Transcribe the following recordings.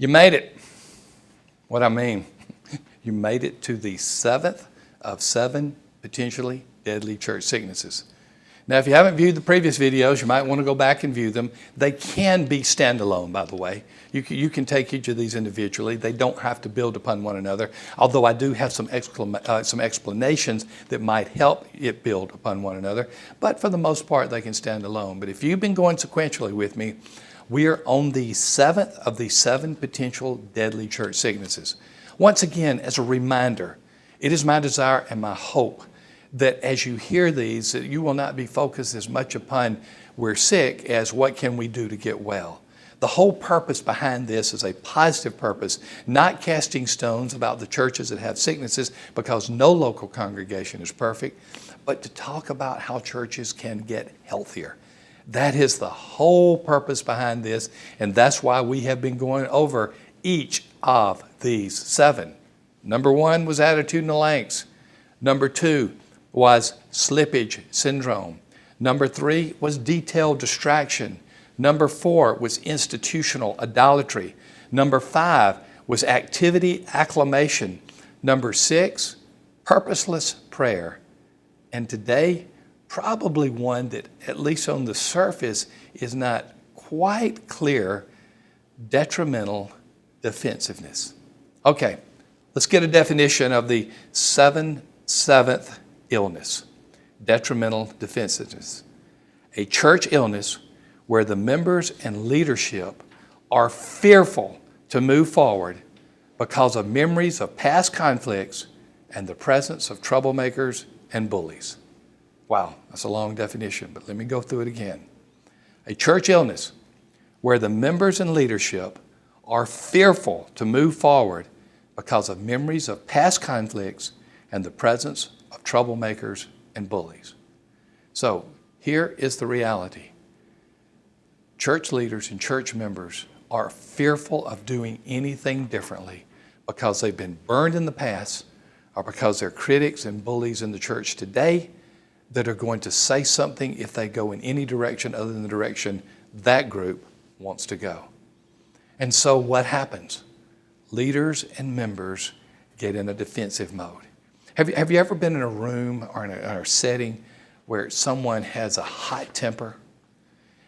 You made it. What I mean, you made it to the 7th of 7 potentially deadly church sicknesses. Now, if you haven't viewed the previous videos, you might want to go back and view them. They can be standalone, by the way. You can take each of these individually. They don't have to build upon one another, although I do have some explanations that might help it build upon one another. But for the most part, they can stand alone. But if you've been going sequentially with me, we are on the 7th of the 7 potential deadly church sicknesses. Once again, as a reminder, it is my desire and my hope that as you hear these, that you will not be focused as much upon we're sick as what can we do to get well. The whole purpose behind this is a positive purpose, not casting stones about the churches that have sicknesses, because no local congregation is perfect, but to talk about how churches can get healthier. That is the whole purpose behind this, and that's why we have been going over each of these 7. Number 1 was attitudinal angst. Number 2 was slippage syndrome. Number 3 was detailed distraction. Number 4 was institutional idolatry. Number 5 was activity acclamation. Number 6, purposeless prayer. And today, probably one that, at least on the surface, is not quite clear, detrimental defensiveness. Okay, let's get a definition of the 7th illness, detrimental defensiveness. A church illness where the members and leadership are fearful to move forward because of memories of past conflicts and the presence of troublemakers and bullies. Wow, that's a long definition, but let me go through it again. A church illness where the members and leadership are fearful to move forward because of memories of past conflicts and the presence of troublemakers and bullies. So here is the reality. Church leaders and church members are fearful of doing anything differently because they've been burned in the past, or because they're critics and bullies in the church today that are going to say something if they go in any direction other than the direction that group wants to go. And so what happens? Leaders and members get in a defensive mode. Have you ever been in a room or in a setting where someone has a hot temper?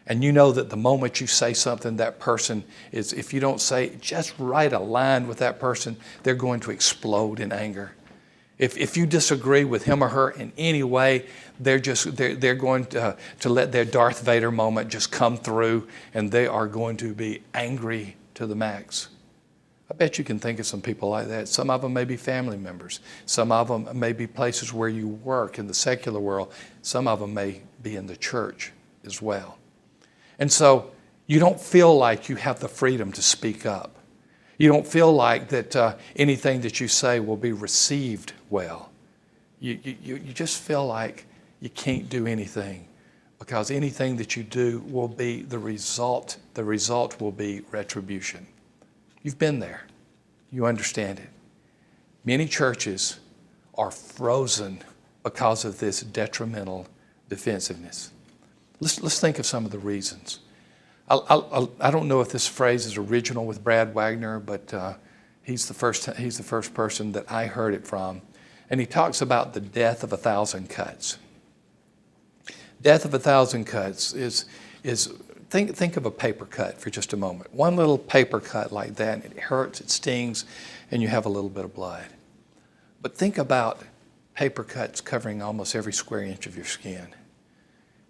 And you know that the moment you say something, that person is, if you don't say just right aligned with that person, they're going to explode in anger. If you disagree with him or her in any way, they're going to let their Darth Vader moment just come through, and they are going to be angry to the max. I bet you can think of some people like that. Some of them may be family members. Some of them may be places where you work in the secular world. Some of them may be in the church as well. And so you don't feel like you have the freedom to speak up. You don't feel like that anything that you say will be received well. You just feel like you can't do anything, because anything that you do will be the result. The result will be retribution. You've been there. You understand it. Many churches are frozen because of this detrimental defensive. Let's think of some of the reasons. I don't know if this phrase is original with Brad Wagner, but he's the first person that I heard it from. And he talks about the death of 1,000 cuts. Death of 1,000 cuts is think of a paper cut for just a moment. One little paper cut like that, it hurts, it stings, and you have a little bit of blood. But think about paper cuts covering almost every square inch of your skin.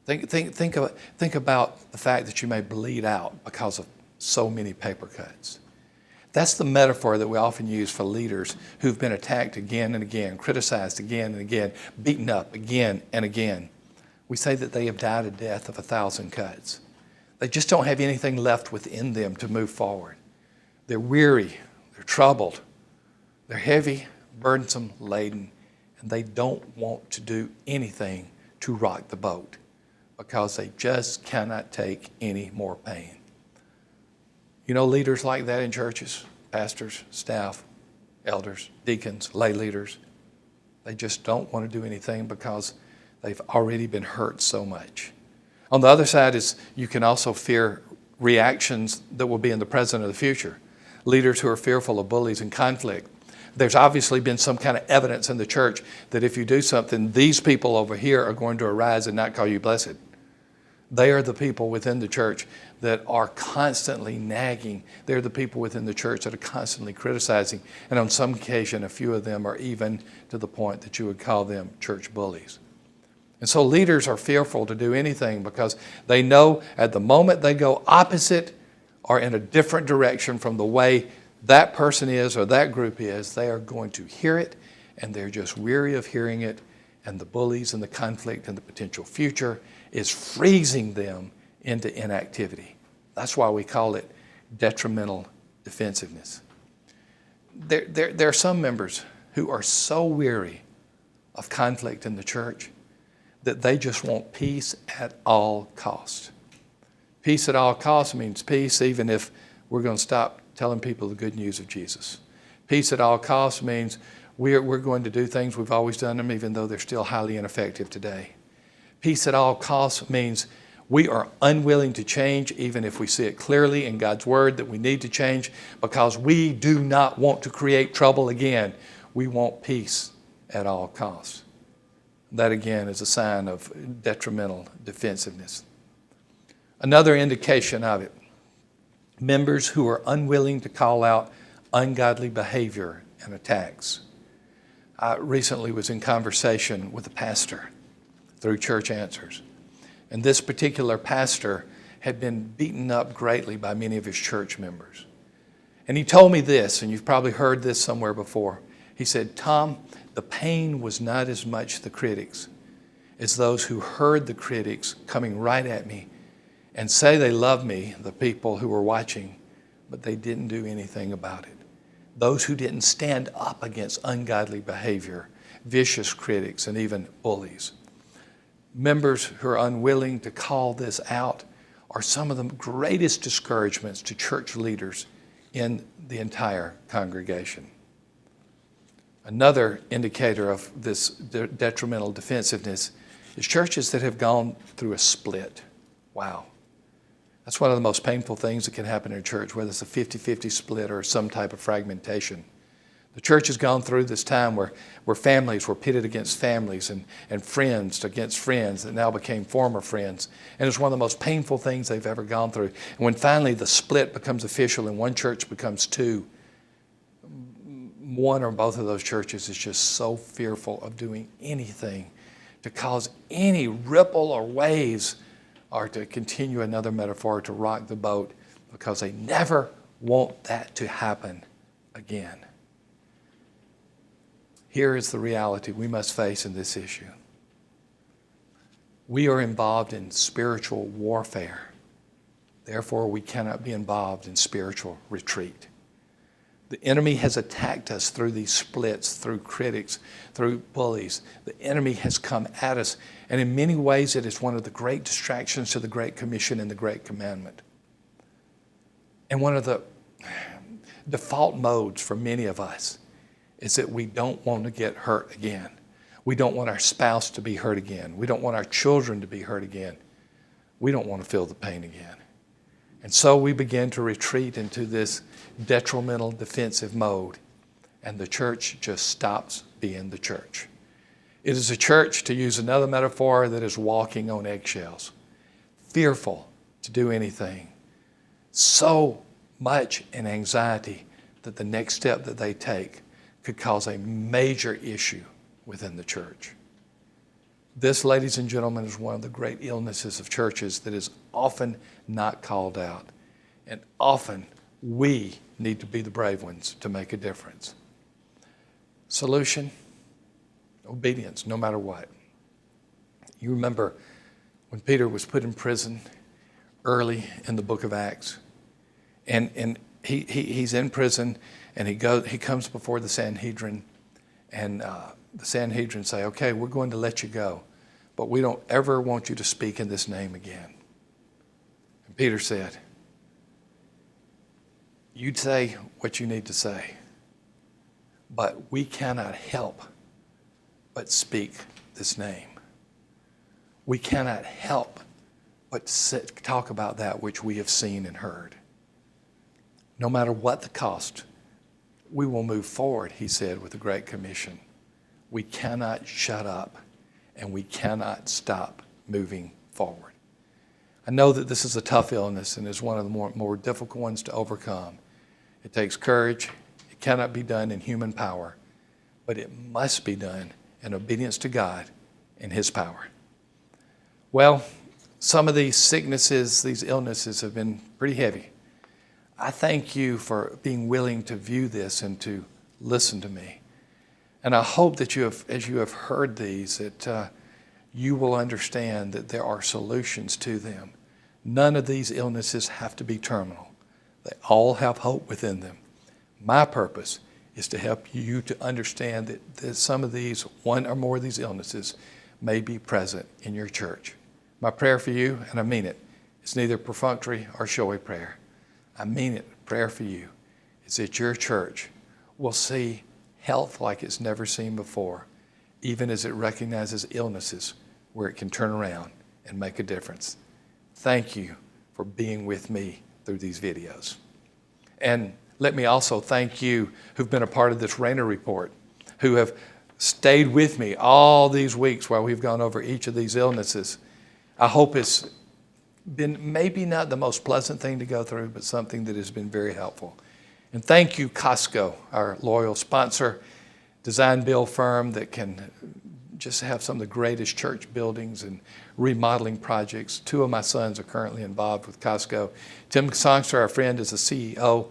Think about the fact that you may bleed out because of so many paper cuts. That's the metaphor that we often use for leaders who've been attacked again and again, criticized again and again, beaten up again and again. We say that they have died a death of 1,000 cuts. They just don't have anything left within them to move forward. They're weary, they're troubled, they're heavy, burdensome, laden, and they don't want to do anything to rock the boat because they just cannot take any more pain. You know leaders like that in churches, pastors, staff, elders, deacons, lay leaders. They just don't want to do anything because they've already been hurt so much. On the other side is you can also fear reactions that will be in the present or the future. leaders who are fearful of bullies and conflict. There's obviously been some kind of evidence in the church that if you do something, these people over here are going to arise and not call you blessed. They are the people within the church that are constantly nagging. They're the people within the church that are constantly criticizing. And on some occasion, a few of them are even to the point that you would call them church bullies. And so leaders are fearful to do anything because they know at the moment they go opposite or in a different direction from the way that person is or that group is, they are going to hear it, and they're just weary of hearing it, and the bullies and the conflict and the potential future is freezing them into inactivity. That's why we call it detrimental defensiveness. There are some members who are so weary of conflict in the church that they just want peace at all costs. Peace at all costs means peace even if we're going to stop telling people the good news of Jesus. Peace at all costs means we're going to do things we've always done them even though they're still highly ineffective today. Peace at all costs means we are unwilling to change even if we see it clearly in God's Word that we need to change because we do not want to create trouble again. We want peace at all costs. That again is a sign of detrimental defensiveness. Another indication of it, members who are unwilling to call out ungodly behavior and attacks. I recently was in conversation with a pastor through Church Answers. And this particular pastor had been beaten up greatly by many of his church members. And he told me this, and you've probably heard this somewhere before. He said, Tom, the pain was not as much the critics as those who heard the critics coming right at me and say they love me, the people who were watching, but they didn't do anything about it. Those who didn't stand up against ungodly behavior, vicious critics, and even bullies. Members who are unwilling to call this out are some of the greatest discouragements to church leaders in the entire congregation. Another indicator of this detrimental defensiveness is churches that have gone through a split. Wow. That's one of the most painful things that can happen in a church, whether it's a 50-50 split or some type of fragmentation. The church has gone through this time where families were pitted against families and friends against friends that now became former friends. And it's one of the most painful things they've ever gone through. And when finally the split becomes official and one church becomes two, one or both of those churches is just so fearful of doing anything to cause any ripple or waves or to continue another metaphor to rock the boat because they never want that to happen again. Here is the reality we must face in this issue. We are involved in spiritual warfare. Therefore, we cannot be involved in spiritual retreat. The enemy has attacked us through these splits, through critics, through bullies. The enemy has come at us, and in many ways it is one of the great distractions to the Great Commission and the Great Commandment. And one of the default modes for many of us is that we don't want to get hurt again. We don't want our spouse to be hurt again. We don't want our children to be hurt again. We don't want to feel the pain again. And so we begin to retreat into this detrimental defensive mode, and the church just stops being the church. It is a church, to use another metaphor, that is walking on eggshells, fearful to do anything, so much in anxiety that the next step that they take could cause a major issue within the church. This, ladies and gentlemen, is one of the great illnesses of churches that is often not called out. And often we need to be the brave ones to make a difference. Solution: obedience, no matter what. You remember when Peter was put in prison early in the book of Acts, and he's in prison, and he comes before the Sanhedrin, and the Sanhedrin say, okay, we're going to let you go, but we don't ever want you to speak in this name again. And Peter said, you'd say what you need to say, but we cannot help but speak this name. We cannot help but talk about that which we have seen and heard. No matter what the cost, we will move forward, he said, with the Great Commission. We cannot shut up, and we cannot stop moving forward. I know that this is a tough illness and is one of the more difficult ones to overcome. It takes courage. It cannot be done in human power, but it must be done in obedience to God and his power. Well, some of these sicknesses, these illnesses have been pretty heavy. I thank you for being willing to view this and to listen to me. And I hope that as you have heard these, that you will understand that there are solutions to them. None of these illnesses have to be terminal. They all have hope within them. My purpose is to help you to understand that some of these, one or more of these illnesses, may be present in your church. My prayer for you, and I mean it, it's neither perfunctory or showy prayer. I mean it, prayer for you, is that your church will see health like it's never seen before, even as it recognizes illnesses where it can turn around and make a difference. Thank you for being with me through these videos. And let me also thank you who've been a part of this Rayner Report, who have stayed with me all these weeks while we've gone over each of these illnesses. I hope it's been maybe not the most pleasant thing to go through, but something that has been very helpful. And thank you, Costco, our loyal sponsor, design build firm that can just have some of the greatest church buildings and remodeling projects. Two of my sons are currently involved with Costco. Tim Songster, our friend, is the CEO.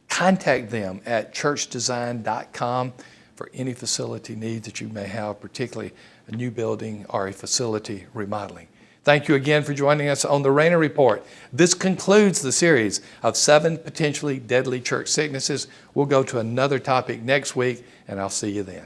Contact them at churchdesign.com for any facility needs that you may have, particularly a new building or a facility remodeling. Thank you again for joining us on the Rayner Report. This concludes the series of 7 potentially deadly church sicknesses. We'll go to another topic next week, and I'll see you then.